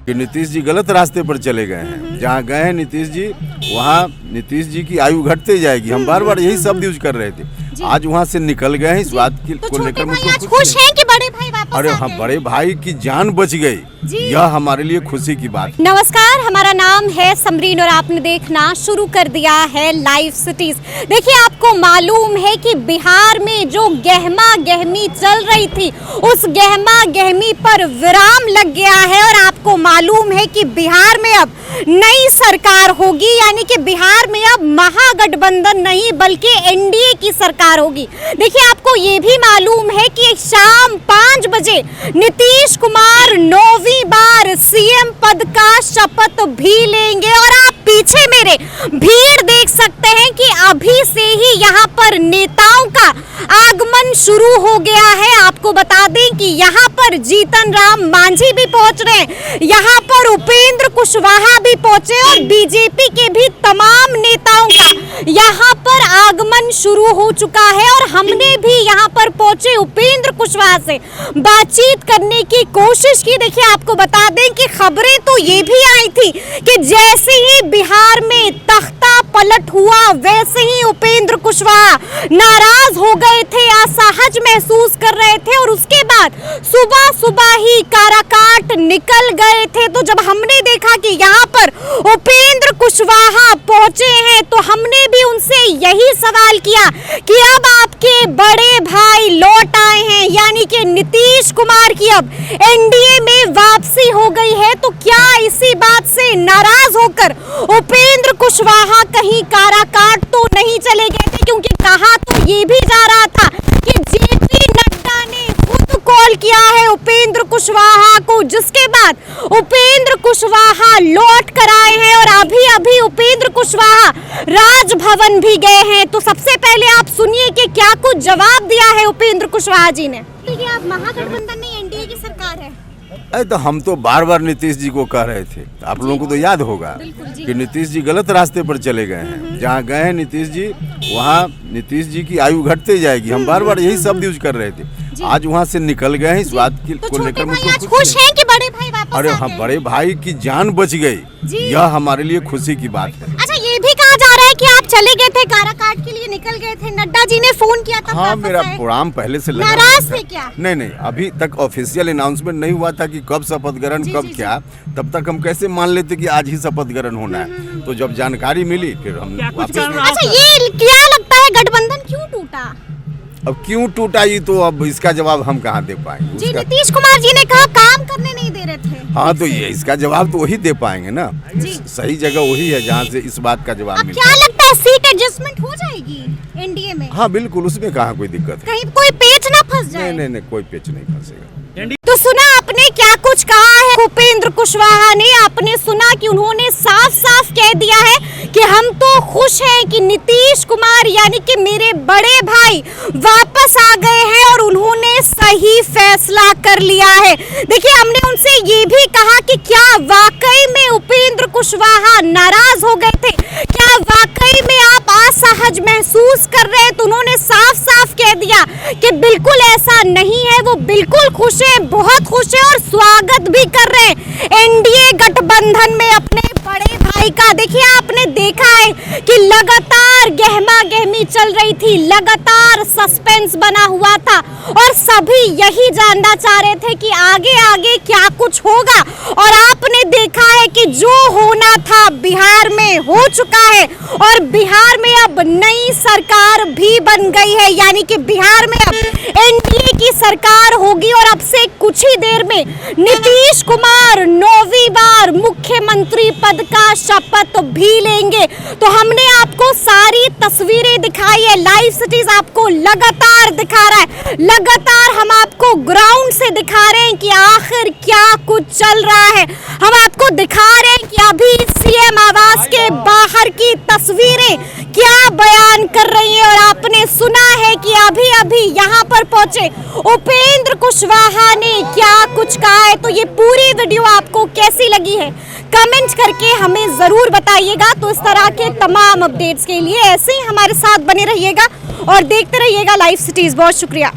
कि नीतीश जी गलत रास्ते पर चले गए हैं। जहाँ गए हैं नीतीश जी, वहाँ नीतीश जी की आयु घटते जाएगी। हम बार बार यही शब्द यूज कर रहे थे। आज वहाँ से निकल गए हैं, इस बात को लेकर मुझको खुश हैं कि बड़े भाई वापस अरे आ हाँ, गए? बड़े भाई की जान बच गई, यह हमारे लिए खुशी की बात। नमस्कार, हमारा नाम है समरीन और आपने देखना शुरू कर दिया है लाइव सिटीज। देखिए, आपको मालूम है कि बिहार में जो गहमा गहमी चल रही थी, उस गहमा गहमी पर विराम लग गया है और आपको मालूम है कि बिहार में अब नई सरकार होगी, यानी कि बिहार में अब महागठबंधन नहीं बल्कि एनडीए की सरकार होगी। देखिए, आपको ये भी मालूम है कि शाम 5 बजे नीतीश कुमार 9वीं बार सीएम पद का शपथ भी लेंगे और आप पीछे मेरे भीड़ देख सकते हैं कि अभी से ही यहाँ पर नेताओं का आगमन शुरू हो गया है। आपको बता दें कि यहाँ पर जीतन राम मांझी भी पहुंच रहे हैं, यहाँ पर उपेंद्र कुशवाहा भी पहुंचे और बीजेपी के भी तमाम नेताओं का यहाँ पर आगमन शुरू हो चुका है और हमने भी यहाँ पर पहुंचे उपेंद्र कुशवाहा से बातचीत करने की कोशिश की। देखिए, आपको बता दें कि खबरें तो ये भी आई थी कि जैसे ही बिहार में तख्ता पलट हुआ, वैसे ही उपेंद्र कुशवाहा नाराज हो गए थे, असहज महसूस कर रहे थे और उसके बाद सुबह सुबह ही काराकाट निकल गए थे। तो जब हमने देखा कि यहाँ पर उपेंद्र कुशवाहा पहुंचे हैं, तो हमने भी उनसे यही सवाल किया कि अब आपके बड़े भाई लौट आए हैं, यानी कि नीतीश कुमार की अब एनडीए में वापसी हो गई है, तो क्या इसी बात से नाराज होकर उपेंद्र कुशवाहा कहीं काराकाट तो नहीं चले गए थे? क्योंकि कहा तो ये भी जा रहा था कि जेपी नड्डा ने खुद कॉल किया है उपेंद्र कुशवाहा को, जिसके बाद उपेंद्र कुशवाहा लौट कर आए हैं और अभी अभी उपेंद्र कुशवाहा राजभवन भी गए हैं। तो सबसे पहले आप सुनिए कि क्या कुछ जवाब दिया है उपेंद्र कुशवाहा जी ने। देखिए, आप महागठबंधन नहीं, एनडीए की सरकार है। अरे तो हम तो बार बार नीतीश जी को कह रहे थे, तो आप लोगों को तो याद होगा कि नीतीश जी गलत रास्ते पर चले गए हैं। जहाँ गए हैं नीतीश जी, वहाँ नीतीश जी की आयु घटते जाएगी। हम बार बार यही शब्द यूज कर रहे थे। आज वहाँ से निकल गए हैं, इस बात को लेकर मुझको खुश हैं कि बड़े भाई वापस अरे आ हाँ, गए? बड़े भाई की जान बच गई, यह हमारे लिए खुशी की बात है। अच्छा, ये भी कहा जा रहा है कि आप चले गए थे, काराकाट के लिए निकल गए थे, नड्डा जी ने फोन किया था। हाँ, मेरा प्रोग्राम पहले से लगा नाराज था। थे क्या? नहीं, अभी तक ऑफिशियल अनाउंसमेंट नहीं हुआ था कि कब शपथ ग्रहण, कब क्या। तब तक हम कैसे मान लेते कि आज ही शपथ ग्रहण होना है। तो जब जानकारी मिली फिर हम वापस। अच्छा, ये क्या लगता है, गठबंधन क्यों टूटा? अब क्यों टूटा, ये तो अब इसका जवाब हम कहाँ दे पाएंगे। जी, नीतीश कुमार जी ने कहा काम करने नहीं दे रहे थे। हाँ, तो ये इसका जवाब तो वही दे पाएंगे ना। जी। सही जगह वही है जहाँ से इस बात का जवाब अब मिलता क्या लगता है, सीट एडजस्टमेंट हो जाएगी एनडीए में? हाँ बिल्कुल, उसमें कहाँ कोई दिक्कत है। कहीं कोई पेच ना फंस जाए? नहीं, कोई पेच नहीं फंसेगा। तो सुना आपने क्या कुछ कहा है उपेंद्र कुशवाहा ने? आपने सुना कि उन्होंने साफ साफ कह दिया है कि हम तो खुश हैं कि नीतीश कुमार यानी कि मेरे बड़े भाई वापस आ गए हैं और उन्होंने सही फैसला कर लिया है। देखिए, हमने उनसे ये भी कहा कि क्या वाकई में उपेंद्र कुशवाहा नाराज हो गए थे, क्या वाकई में आप असहज महसूस कर रहे हैं? तो उन्होंने साफ साफ कह दिया कि बिल्कुल ऐसा नहीं है, वो बिल्कुल खुश है, बहुत खुश है और स्वागत भी कर रहे हैं एनडीए गठबंधन में अपने बड़े भाई का। देखिए, आपने देखा है कि लगातार गहमा गहमी चल रही थी, लगातार सस्पेंस बना हुआ था और सभी यही जानना चाह रहे थे कि आगे आगे क्या कुछ होगा। और आपने देखा है कि जो होना था बिहार में हो चुका है और बिहार में अब नई सरकार भी बन गई है, यानी कि बिहार में अब एनडीए की सरकार होगी और अब से कुछ ही देर में नीतीश कुमार 9वीं बार मुख्यमंत्री पद का शपथ भी लेंगे। तो हमने आपको सारी तस्वीरें दिखाई है, लाइव सिटीज आपको लगातार दिखा रहा है, लगातार हम आपको ग्राउंड से दिखा रहे हैं कि आखिर क्या कुछ चल रहा है। हम आपको दिखा रहे हैं कि अभी सीएम आवास के बाहर की तस्वीरें क्या बयान कर रही है और आपने सुना है कि अभी अभी यहाँ पर पहुंचे उपेंद्र कुशवाहा ने क्या कुछ कहा है। तो ये पूरी वीडियो आपको कैसी लगी है, कमेंट करके हमें जरूर बताइएगा। तो इस तरह के तमाम अपडेट्स के लिए ऐसे ही हमारे साथ बने रहिएगा और देखते रहिएगा लाइव सिटीज। बहुत शुक्रिया।